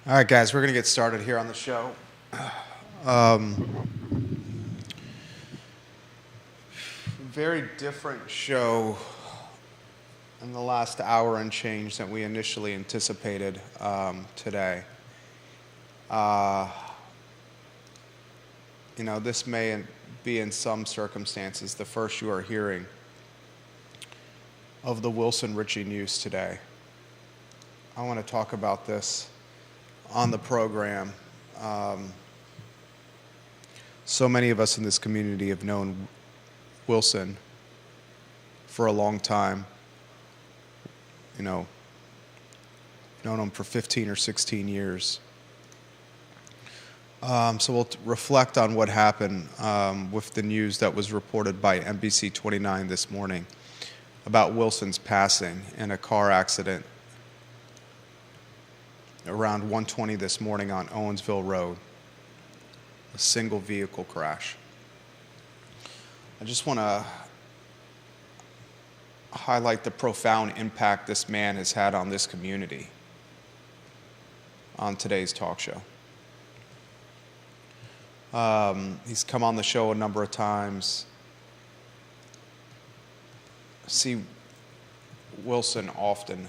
All right, guys, we're going to get started here on the show. Um, Very different show in the last hour and change than we initially anticipated today. Uh, this may be in some circumstances the first you are hearing of the Wilson Ritchie news today. I want to talk about this on the program. So many of us in this community have known Wilson for a long time. Known him for 15 or 16 years. So we'll reflect on what happened with the news that was reported by NBC 29 this morning about Wilson's passing in a car accident around 1:20 this morning on Owensville Road, a single vehicle crash. I just want to highlight the profound impact this man has had on this community on today's talk show. He's come on the show a number of times. I see Wilson often,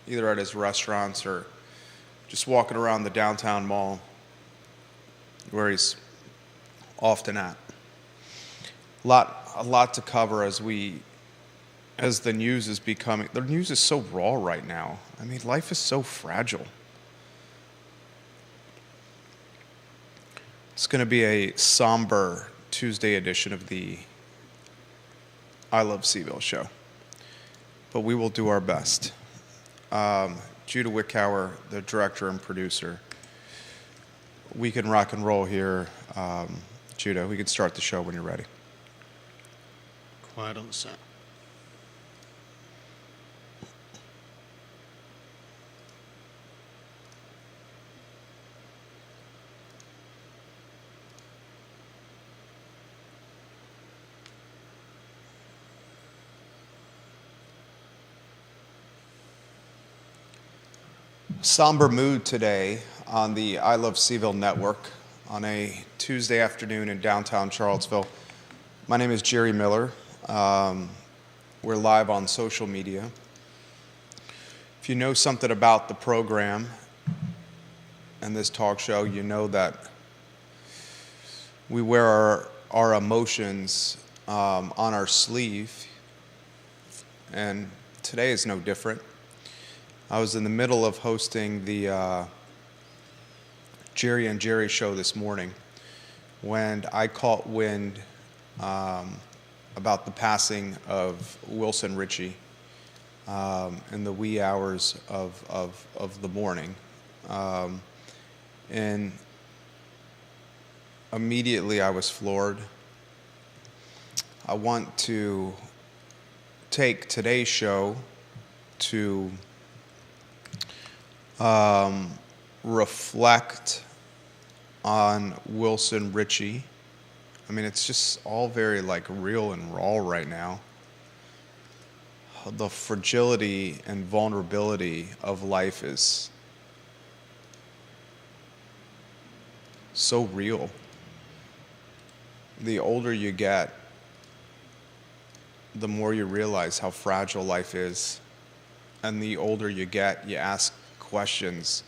either at his restaurants or just walking around the downtown mall where he's often at. A lot to cover as the news is becoming, the news is so raw right now. I mean, life is so fragile. It's going to be a somber Tuesday edition of the I Love CVille show, but we will do our best. Judah Wickower, the director and producer. We can rock and roll here. Judah, we can start the show when you're ready. Quiet on the set. Somber mood today on the I Love CVille network on a Tuesday afternoon in downtown Charlottesville. My name is Jerry Miller. We're live on social media. If you know something about the program and this talk show, you know that we wear our emotions on our sleeve, and today is no different. I was in the middle of hosting the Jerry and Jerry show this morning when I caught wind about the passing of Wilson Ritchie in the wee hours of the morning. And immediately I was floored. I want to take today's show to reflect on Wilson Ritchie. I mean, it's just all very real and raw right now. The fragility and vulnerability of life is so real. The older you get, the more you realize how fragile life is. And the older you get, you ask questions,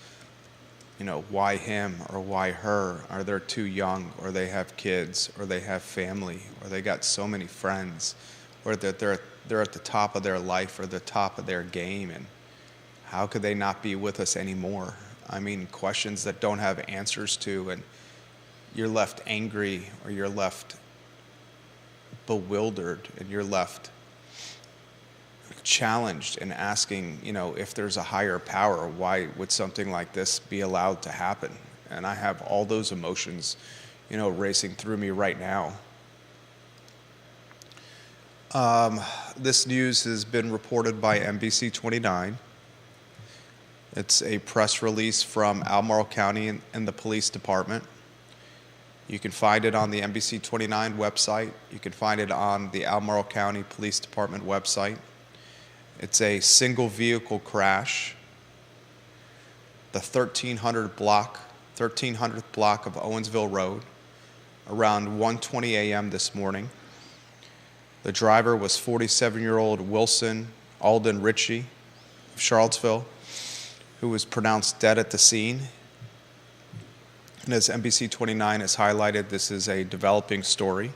why him or why her? Are they too young, or they have kids, or they have family, or they got so many friends, or that they're at the top of their life or the top of their game, and how could they not be with us anymore? I mean, questions that don't have answers to, and you're left angry, or you're left bewildered, and you're left challenged and asking, if there's a higher power, why would something like this be allowed to happen? And I have all those emotions, racing through me right now. This news has been reported by NBC 29. It's a press release from Albemarle County and the police department. You can find it on the NBC 29 website. You can find it on the Albemarle County Police Department website. It's a single vehicle crash the 1300th block of Owensville Road around 1:20 a.m. this morning. The driver was 47-year-old Wilson Alden Ritchie of Charlottesville, who was pronounced dead at the scene. And as NBC 29 has highlighted, this is a developing story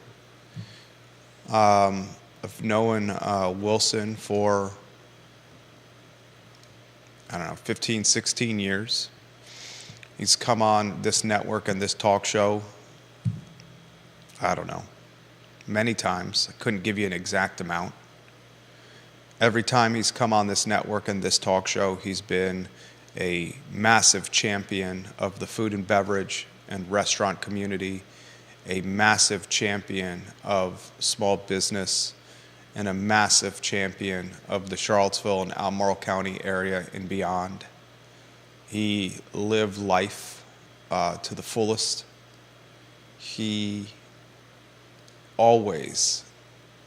of knowing Wilson for, 15, 16 years. He's come on this network and this talk show, many times. I couldn't give you an exact amount. Every time he's come on this network and this talk show, he's been a massive champion of the food and beverage and restaurant community, a massive champion of small business, and a massive champion of the Charlottesville and Albemarle County area and beyond. He lived life to the fullest. He always,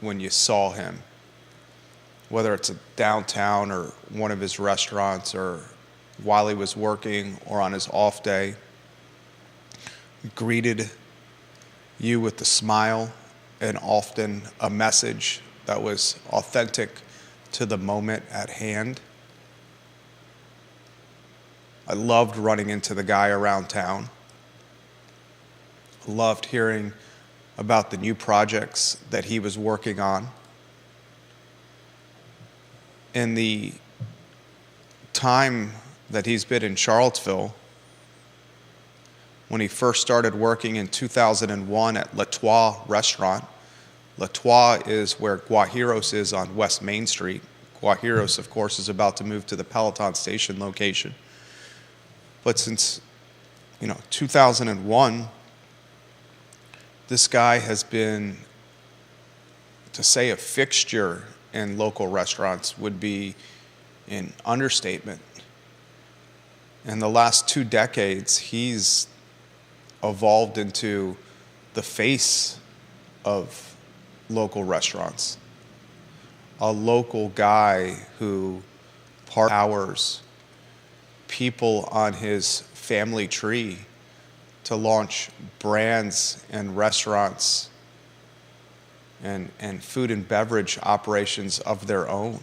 when you saw him, whether it's a downtown or one of his restaurants or while he was working or on his off day, greeted you with a smile and often a message that was authentic to the moment at hand. I loved running into the guy around town. I loved hearing about the new projects that he was working on. In the time that he's been in Charlottesville, when he first started working in 2001 at L'Etoile Restaurant. L'Etoile is where Guajiros is on West Main Street. Guajiros, of course, is about to move to the Peloton Station location. But since 2001, this guy has been, to say a fixture in local restaurants would be an understatement. In the last 2 decades, he's evolved into the face of local restaurants. A local guy who powers people on his family tree to launch brands and restaurants and food and beverage operations of their own.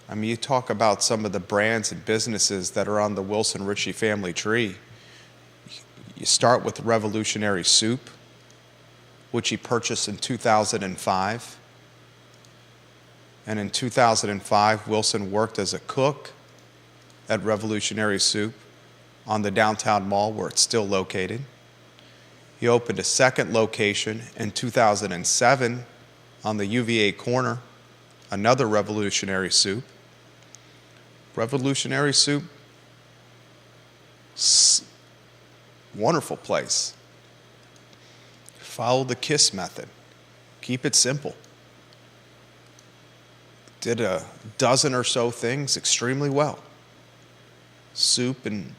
I mean, you talk about some of the brands and businesses that are on the Wilson Ritchie family tree. You start with Revolutionary Soup, which he purchased in 2005. And in 2005, Wilson worked as a cook at Revolutionary Soup on the downtown mall where it's still located. He opened a second location in 2007 on the UVA corner, another Revolutionary Soup. Revolutionary Soup, wonderful place. Follow the KISS method. Keep it simple. Did a dozen or so things extremely well. Soup and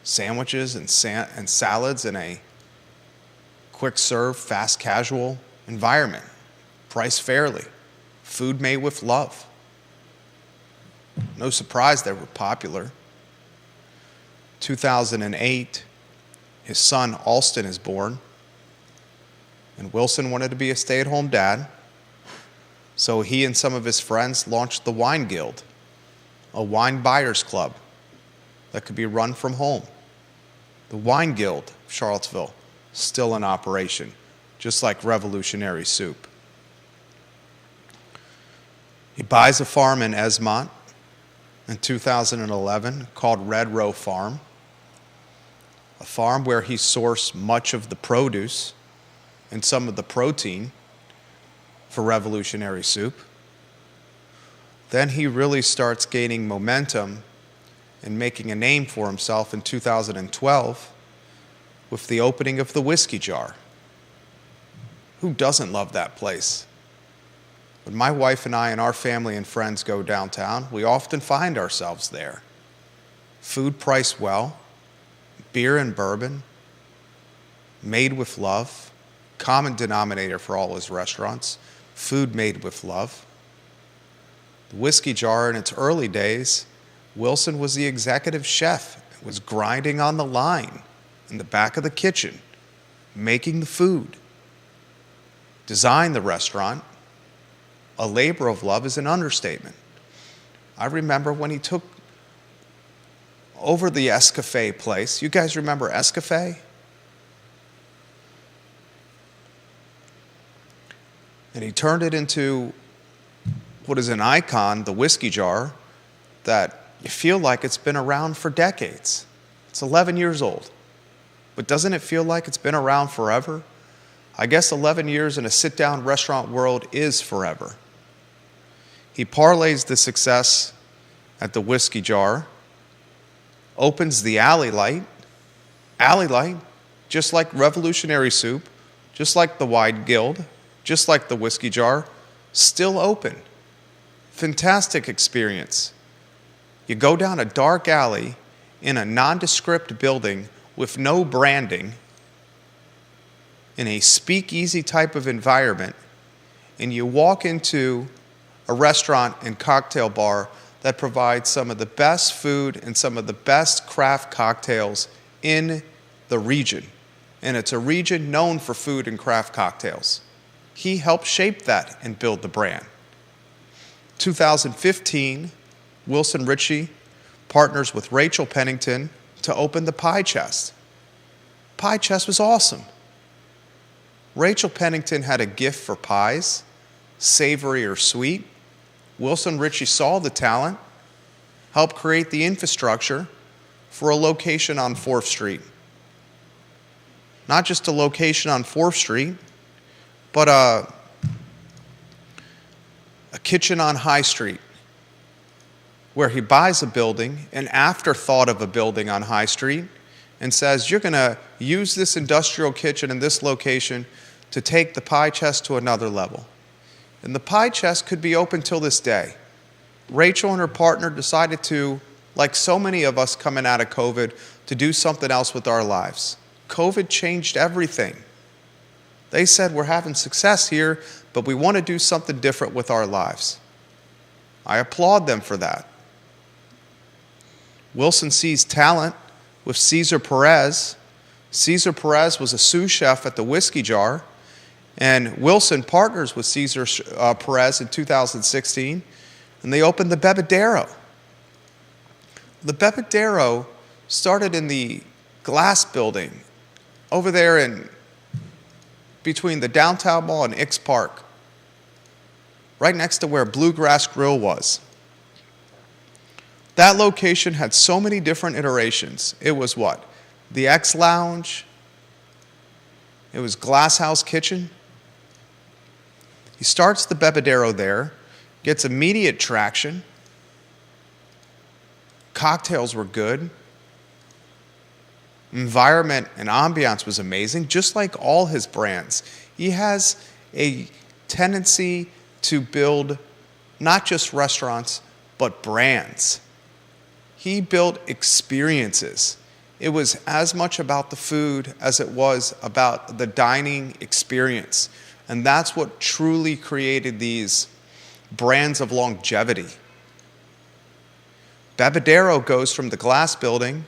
sandwiches and salads in a quick serve, fast casual environment. Priced fairly. Food made with love. No surprise they were popular. 2008, his son Alston is born. And Wilson wanted to be a stay-at-home dad. So he and some of his friends launched the Wine Guild, a wine buyers club that could be run from home. The Wine Guild, Charlottesville, still in operation, just like Revolutionary Soup. He buys a farm in Esmont in 2011 called Red Row Farm, a farm where he sourced much of the produce and some of the protein for Revolutionary Soup. Then he really starts gaining momentum and making a name for himself in 2012 with the opening of the Whiskey Jar. Who doesn't love that place? When my wife and I and our family and friends go downtown, we often find ourselves there. Food priced well, beer and bourbon, made with love, common denominator for all his restaurants, food made with love. The Whiskey Jar in its early days Wilson was the executive chef, was grinding on the line in the back of the kitchen, making the food. Designed the restaurant. A labor of love is an understatement. I remember when he took over the Escafé place. You guys remember Escafé? And he turned it into what is an icon, the whiskey jar, that you feel like it's been around for decades. It's 11 years old. But doesn't it feel like it's been around forever? I guess 11 years in a sit-down restaurant world is forever. He parlays the success at the whiskey jar, opens the Alley Light, just like Revolutionary Soup, just like the Wide Guild, just like the whiskey jar, still open. Fantastic experience. You go down a dark alley in a nondescript building with no branding, in a speakeasy type of environment, and you walk into a restaurant and cocktail bar that provides some of the best food and some of the best craft cocktails in the region. And it's a region known for food and craft cocktails. He helped shape that and build the brand. 2015, Wilson Ritchie partners with Rachel Pennington to open the Pie Chest. Pie Chest was awesome. Rachel Pennington had a gift for pies, savory or sweet. Wilson Ritchie saw the talent, helped create the infrastructure for a location on 4th Street. Not just a location on 4th Street, but a kitchen on High Street, where he buys a building, an afterthought of a building on High Street, and says, you're going to use this industrial kitchen in this location to take the Pie Chest to another level. And the Pie Chest could be open till this day. Rachel and her partner decided to, like so many of us coming out of COVID, to do something else with our lives. COVID changed everything. They said, we're having success here, but we want to do something different with our lives. I applaud them for that. Wilson sees talent with Cesar Perez. Cesar Perez was a sous chef at the Whiskey Jar, and Wilson partners with Cesar Perez in 2016, and they opened the Bebedero. The Bebedero started in the glass building over there in between the downtown mall and Ix Park, right next to where Bluegrass Grill was. That location had so many different iterations. It was what? The X Lounge. It was Glass House Kitchen. He starts the Bebedero there, gets immediate traction. Cocktails were good. Environment and ambiance was amazing, just like all his brands. He has a tendency to build not just restaurants, but brands. He built experiences. It was as much about the food as it was about the dining experience. And that's what truly created these brands of longevity. Bebedero goes from the glass building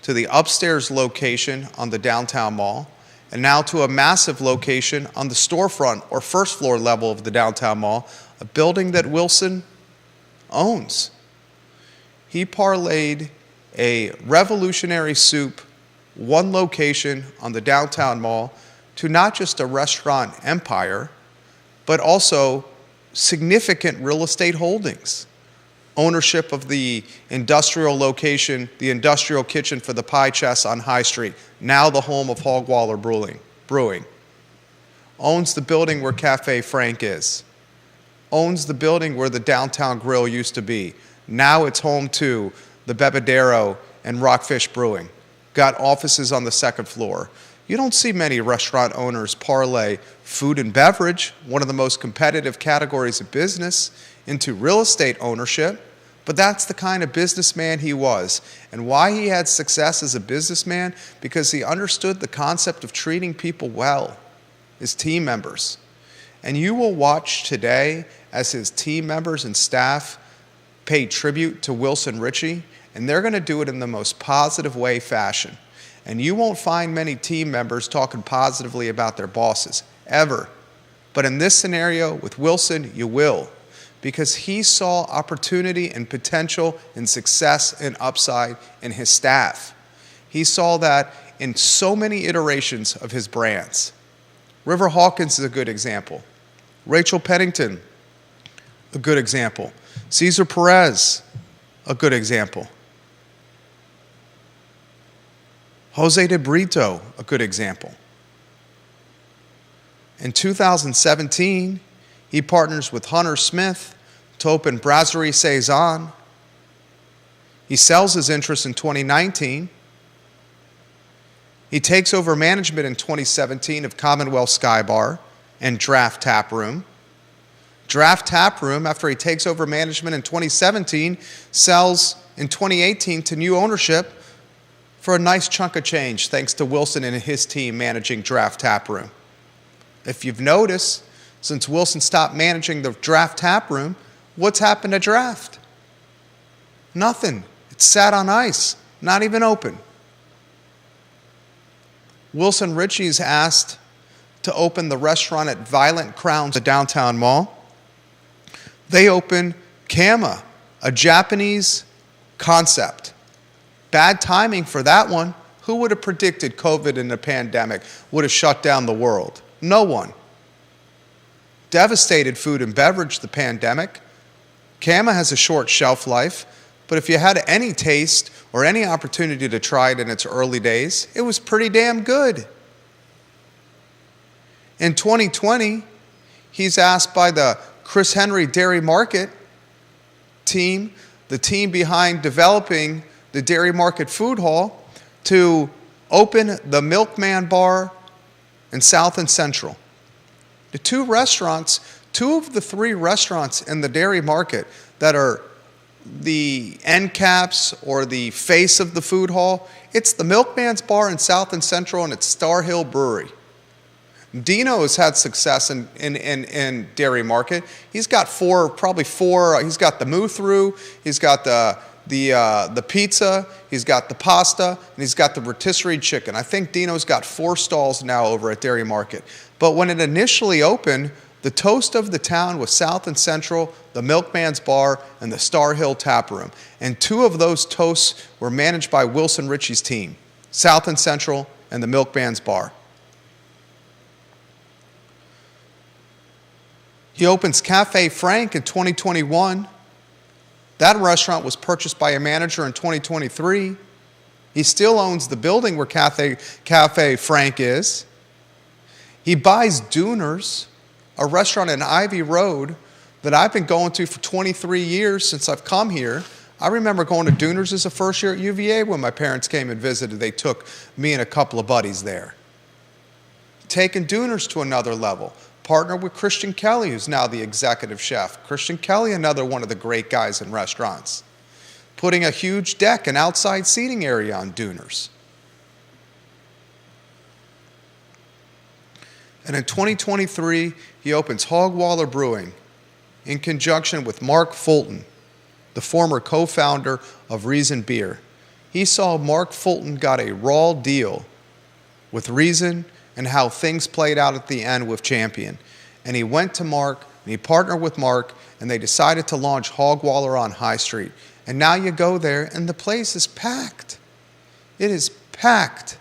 to the upstairs location on the downtown mall, and now to a massive location on the storefront or first floor level of the downtown mall, a building that Wilson owns. He parlayed a Revolutionary Soup, one location on the downtown mall, to not just a restaurant empire, but also significant real estate holdings. Ownership of the industrial location, the industrial kitchen for the Pie Chest on High Street, now the home of Hogwaller Brewing. Owns the building where Cafe Frank is. Owns the building where the Downtown Grill used to be. Now it's home to the Bebedero and Rockfish Brewing. Got offices on the second floor. You don't see many restaurant owners parlay food and beverage, one of the most competitive categories of business, into real estate ownership. But that's the kind of businessman he was. And why he had success as a businessman? Because he understood the concept of treating people well, his team members. And you will watch today as his team members and staff pay tribute to Wilson Ritchie, and they're going to do it in the most positive way fashion. And you won't find many team members talking positively about their bosses, ever. But in this scenario with Wilson, you will, because he saw opportunity and potential and success and upside in his staff. He saw that in so many iterations of his brands. River Hawkins is a good example. Rachel Pennington, a good example. Cesar Perez, a good example. Jose de Brito, a good example. In 2017, he partners with Hunter Smith to open Brasserie Cezanne. He sells his interest in 2019. He takes over management in 2017 of Commonwealth Sky Bar and Draft Tap Room. Draft Tap Room, after he takes over management in 2017, sells in 2018 to new ownership for a nice chunk of change, thanks to Wilson and his team managing Draft Tap Room. If you've noticed, since Wilson stopped managing the Draft Tap Room, what's happened to Draft? Nothing. It's sat on ice, not even open. Wilson Ritchie's asked to open the restaurant at Violent Crowns, the downtown mall. They open Kama, a Japanese concept. Bad timing for that one. Who would have predicted COVID and the pandemic would have shut down the world? No one. Devastated food and beverage, the pandemic. Kama has a short shelf life, but if you had any taste or any opportunity to try it in its early days, it was pretty damn good. In 2020, he's asked by the Chris Henry Dairy Market team, the team behind developing the Dairy Market Food Hall, to open the Milkman Bar in South and Central. The two of the three restaurants in the Dairy Market that are the end caps or the face of the food hall, it's the Milkman's Bar in South and Central and it's Star Hill Brewery. Dino has had success in Dairy Market. He's got probably four. He's got the moo-through, he's got the pizza, he's got the pasta, and he's got the rotisserie chicken. I think Dino's got 4 stalls now over at Dairy Market. But when it initially opened, the toast of the town was South and Central, the Milkman's Bar, and the Star Hill Tap Room. And 2 of those toasts were managed by Wilson Ritchie's team, South and Central and the Milkman's Bar. He opens Cafe Frank in 2021. That restaurant was purchased by a manager in 2023. He still owns the building where Cafe Frank is. He buys Dooners, a restaurant in Ivy Road that I've been going to for 23 years since I've come here. I remember going to Dooners as a first year at UVA when my parents came and visited. They took me and a couple of buddies there. Taking Dooners to another level. Partner with Christian Kelly, who's now the executive chef. Christian Kelly, another one of the great guys in restaurants. Putting a huge deck and outside seating area on Dooners. And in 2023, he opens Hogwaller Brewing in conjunction with Mark Fulton, the former co-founder of Reason Beer. He saw Mark Fulton got a raw deal with Reason and how things played out at the end with Champion. And he went to Mark, and he partnered with Mark, and they decided to launch Hogwaller on High Street. And now you go there, and the place is packed. It is packed.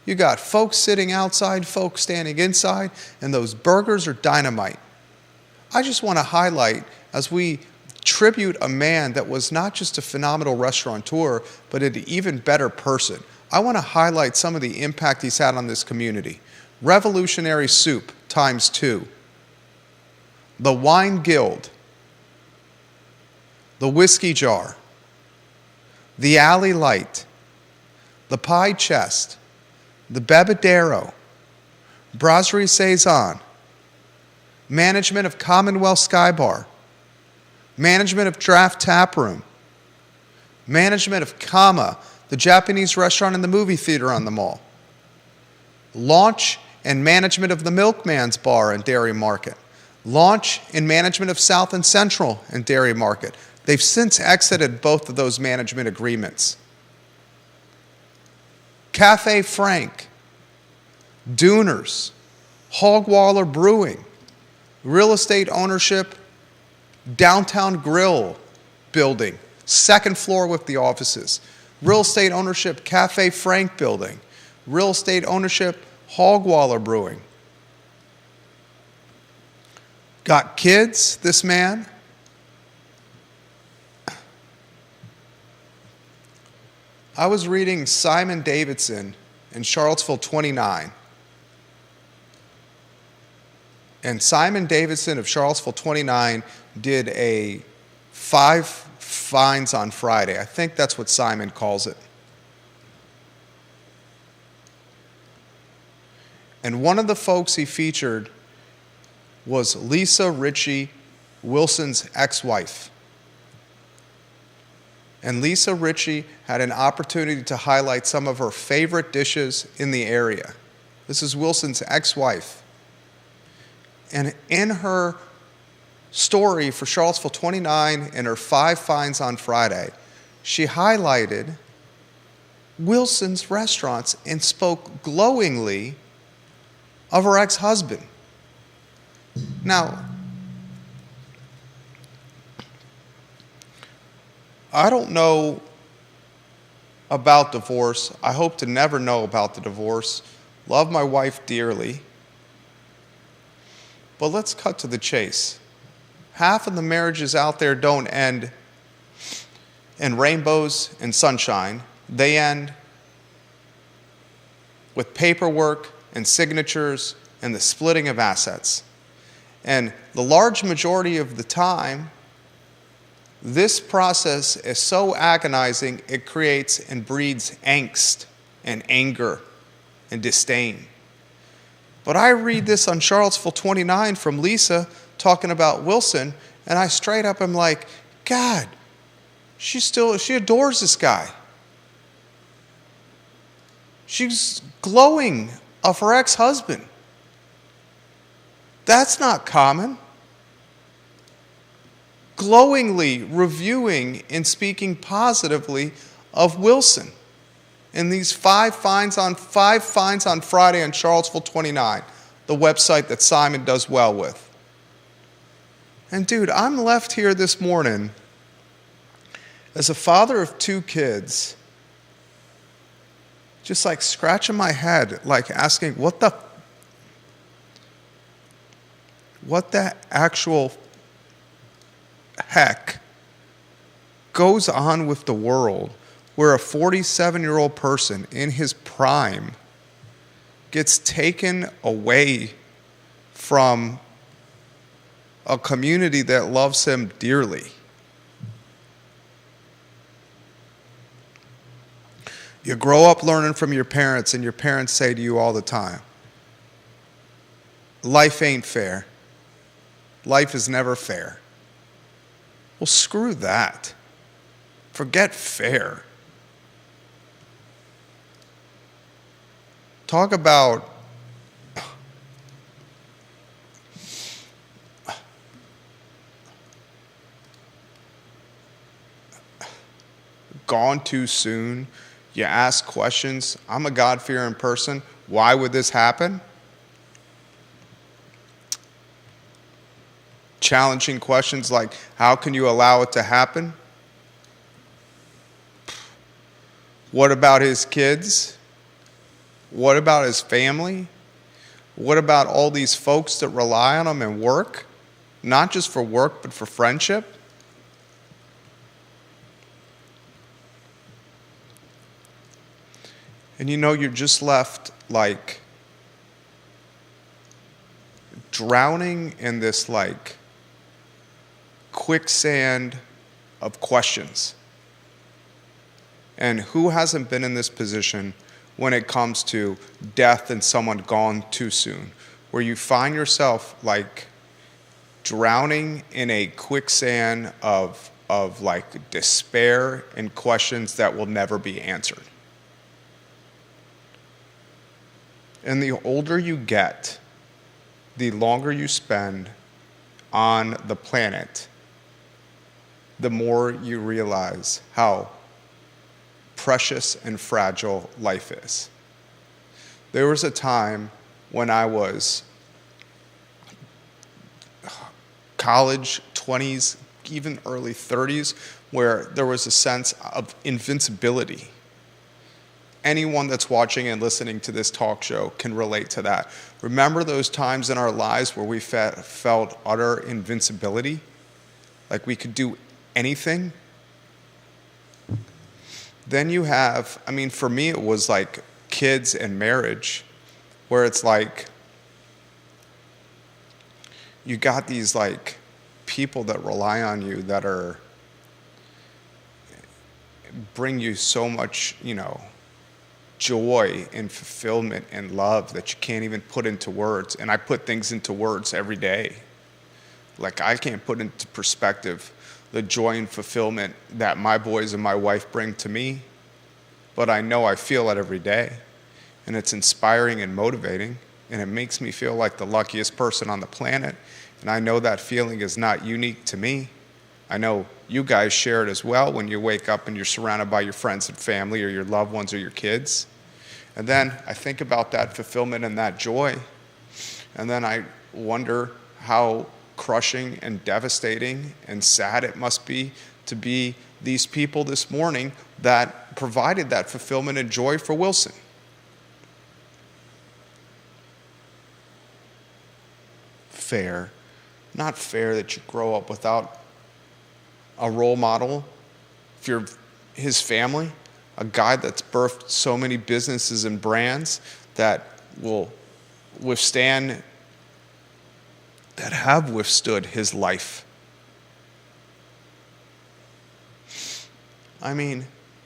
You got folks sitting outside, folks standing inside, and those burgers are dynamite. I just want to highlight, as we tribute a man that was not just a phenomenal restaurateur, but an even better person, I want to highlight some of the impact he's had on this community. Revolutionary Soup ×2, the Wine Guild, the Whiskey Jar, the Alley Light, the Pie Chest, the Bebedero, Brasserie Cezanne, management of Commonwealth Sky Bar, management of Draft Tap Room, management of Kama, the Japanese restaurant and the movie theater on the mall, launch and management of the Milkman's Bar and Dairy Market, launch and management of South and Central and Dairy Market. They've since exited both of those management agreements. Cafe Frank, Duners, Hogwaller Brewing, real estate ownership, Downtown Grill building, second floor with the offices. Real estate ownership, Cafe Frank building. Real estate ownership, Hogwaller Brewing. Got kids, this man. I was reading Simon Davidson in Charlottesville 29. And Simon Davidson of Charlottesville 29 did a 5 finds on Friday. I think that's what Simon calls it. And one of the folks he featured was Lisa Ritchie, Wilson's ex-wife. And Lisa Ritchie had an opportunity to highlight some of her favorite dishes in the area. This is Wilson's ex-wife. And in her story for Charlottesville 29 and her 5 finds on Friday, she highlighted Wilson's restaurants and spoke glowingly of her ex-husband. Now, I don't know about divorce. I hope to never know about the divorce. Love my wife dearly. But let's cut to the chase. Half of the marriages out there don't end in rainbows and sunshine. They end with paperwork and signatures and the splitting of assets. And the large majority of the time, this process is so agonizing, it creates and breeds angst and anger and disdain. But I read this on Charlottesville 29 from Lisa talking about Wilson, and I straight up am like, God, she adores this guy. She's glowing of her ex-husband. That's not common. Glowingly reviewing and speaking positively of Wilson in these 5 finds on Friday on Charlottesville 29, the website that Simon does well with. And dude, I'm left here this morning as a father of 2 kids, just like scratching my head, like asking, what the actual heck goes on with the world where a 47-year-old person in his prime gets taken away from a community that loves him dearly? You grow up learning from your parents, and your parents say to you all the time, life ain't fair. Life is never fair. Well, screw that. Forget fair. Talk about gone too soon. You ask questions. I'm a God-fearing person. Why would this happen? Challenging questions like, how can you allow it to happen? What about his kids? What about his family? What about all these folks that rely on him and work? Not just for work, but for friendship? And you're just left like drowning in this like quicksand of questions. And who hasn't been in this position when it comes to death and someone gone too soon, where you find yourself like drowning in a quicksand of like despair and questions that will never be answered? And the older you get, the longer you spend on the planet, the more you realize how precious and fragile life is. There was a time when I was college, 20s, even early 30s, where there was a sense of invincibility. Anyone that's watching and listening to this talk show can relate to that. Remember those times in our lives where we felt utter invincibility? Like we could do anything? Then you have, for me it was like kids and marriage, where it's like you got these like people that rely on you that bring you so much, joy and fulfillment and love that you can't even put into words. And I put things into words every day. Like I can't put into perspective the joy and fulfillment that my boys and my wife bring to me, but I know I feel it every day. And it's inspiring and motivating, and it makes me feel like the luckiest person on the planet. And I know that feeling is not unique to me. I know you guys share it as well when you wake up and you're surrounded by your friends and family or your loved ones or your kids. And then I think about that fulfillment and that joy, and then I wonder how crushing and devastating and sad it must be to be these people this morning that provided that fulfillment and joy for Wilson. Fair. Not fair that you grow up without a role model. If you're his family, a guy that's birthed so many businesses and brands that will withstand, that have withstood his life.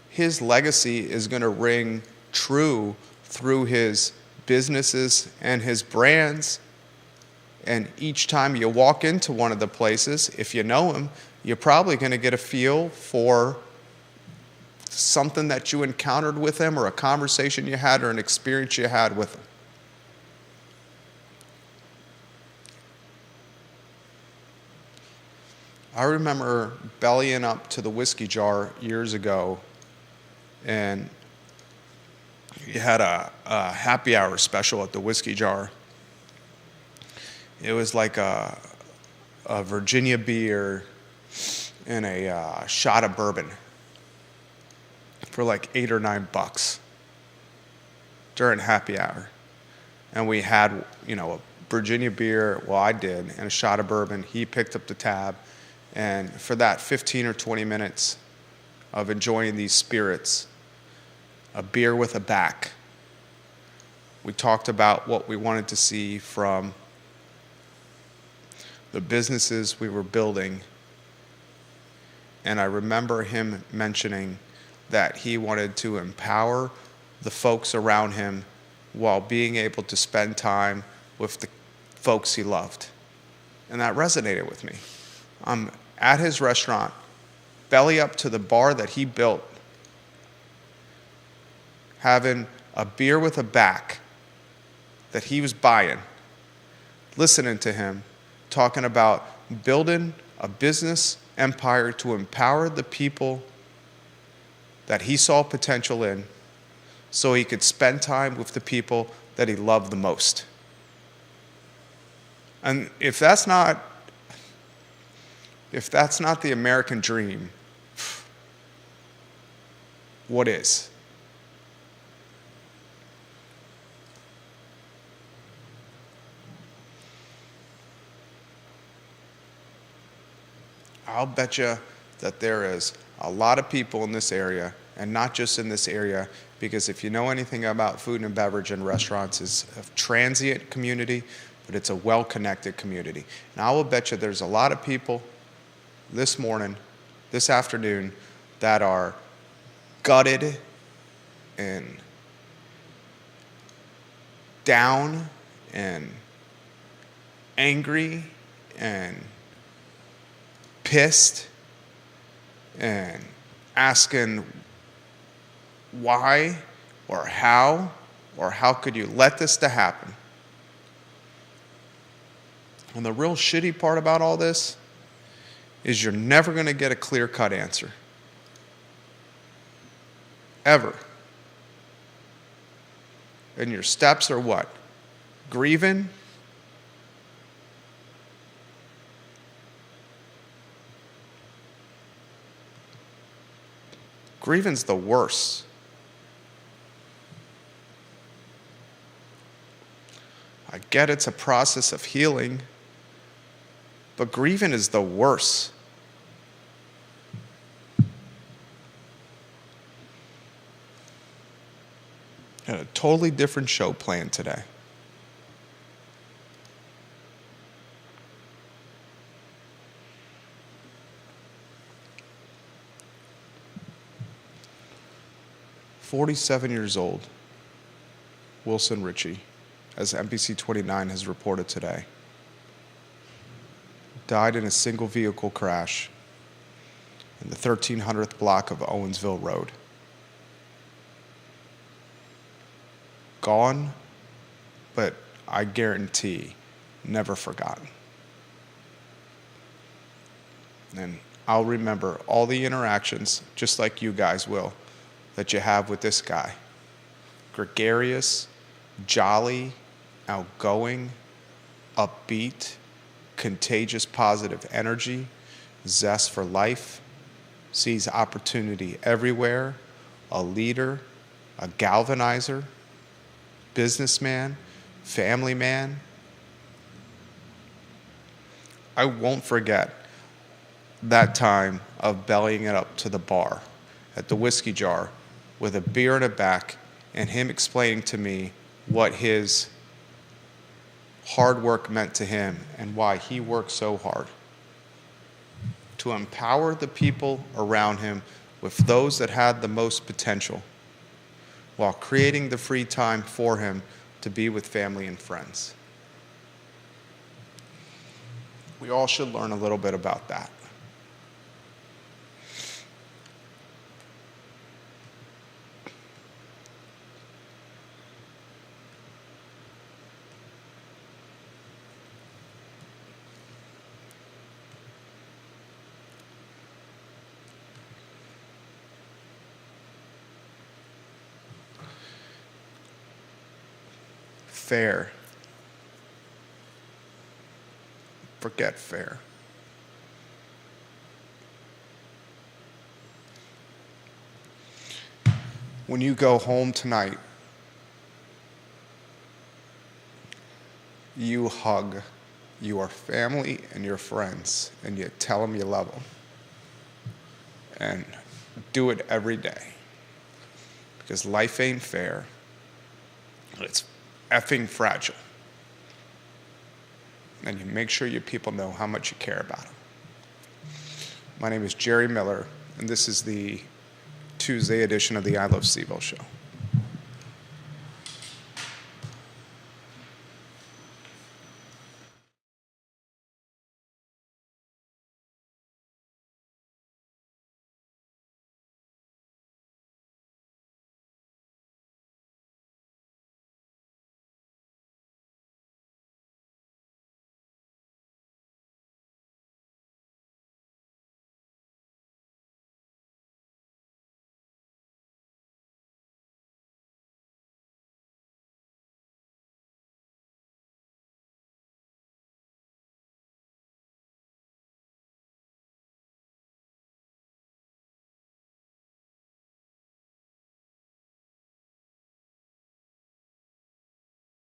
His legacy is going to ring true through his businesses and his brands. And each time you walk into one of the places, if you know him, you're probably going to get a feel for something that you encountered with him, or a conversation you had, or an experience you had with him. I remember bellying up to the Whiskey Jar years ago, and you had a happy hour special at the Whiskey Jar. It was like a Virginia beer and a shot of bourbon for like $8 or $9 during happy hour. And we had, a Virginia beer, well, I did, and a shot of bourbon. He picked up the tab. And for that 15 or 20 minutes of enjoying these spirits, a beer with a back, we talked about what we wanted to see from the businesses we were building. And I remember him mentioning that he wanted to empower the folks around him while being able to spend time with the folks he loved. And that resonated with me. I'm at his restaurant, belly up to the bar that he built, having a beer with a back that he was buying, listening to him talking about building a business empire to empower the people that he saw potential in, so he could spend time with the people that he loved the most. And if that's not the American dream, what is? I'll bet you that there is a lot of people in this area, and not just in this area, because if you know anything about food and beverage and restaurants, it's a transient community, but it's a well-connected community. And I will bet you there's a lot of people this morning, this afternoon, that are gutted and down and angry and pissed and asking why or how could you let this to happen. And the real shitty part about all this is you're never going to get a clear-cut answer. Ever. And your steps are what? Grieving? Grieving's the worst. I get it's a process of healing, but grieving is the worst. Got a totally different show planned today. "47 years old, Wilson Ritchie, as NBC 29 has reported today, died in a single vehicle crash in the 1300th block of Owensville Road. Gone, but I guarantee never forgotten. And I'll remember all the interactions, just like you guys will, that you have with this guy. Gregarious, jolly, outgoing, upbeat, contagious positive energy, zest for life, sees opportunity everywhere, a leader, a galvanizer, businessman, family man. I won't forget that time of bellying it up to the bar at the Whiskey Jar with a beer in the back and him explaining to me what his hard work meant to him and why he worked so hard to empower the people around him with those that had the most potential, while creating the free time for him to be with family and friends. We all should learn a little bit about that. Fair. Forget fair. When you go home tonight, you hug your family and your friends and you tell them you love them. And do it every day. Because life ain't fair. It's effing fragile. And you make sure your people know how much you care about them. My name is Jerry Miller, and this is the Tuesday edition of the I Love CVille show.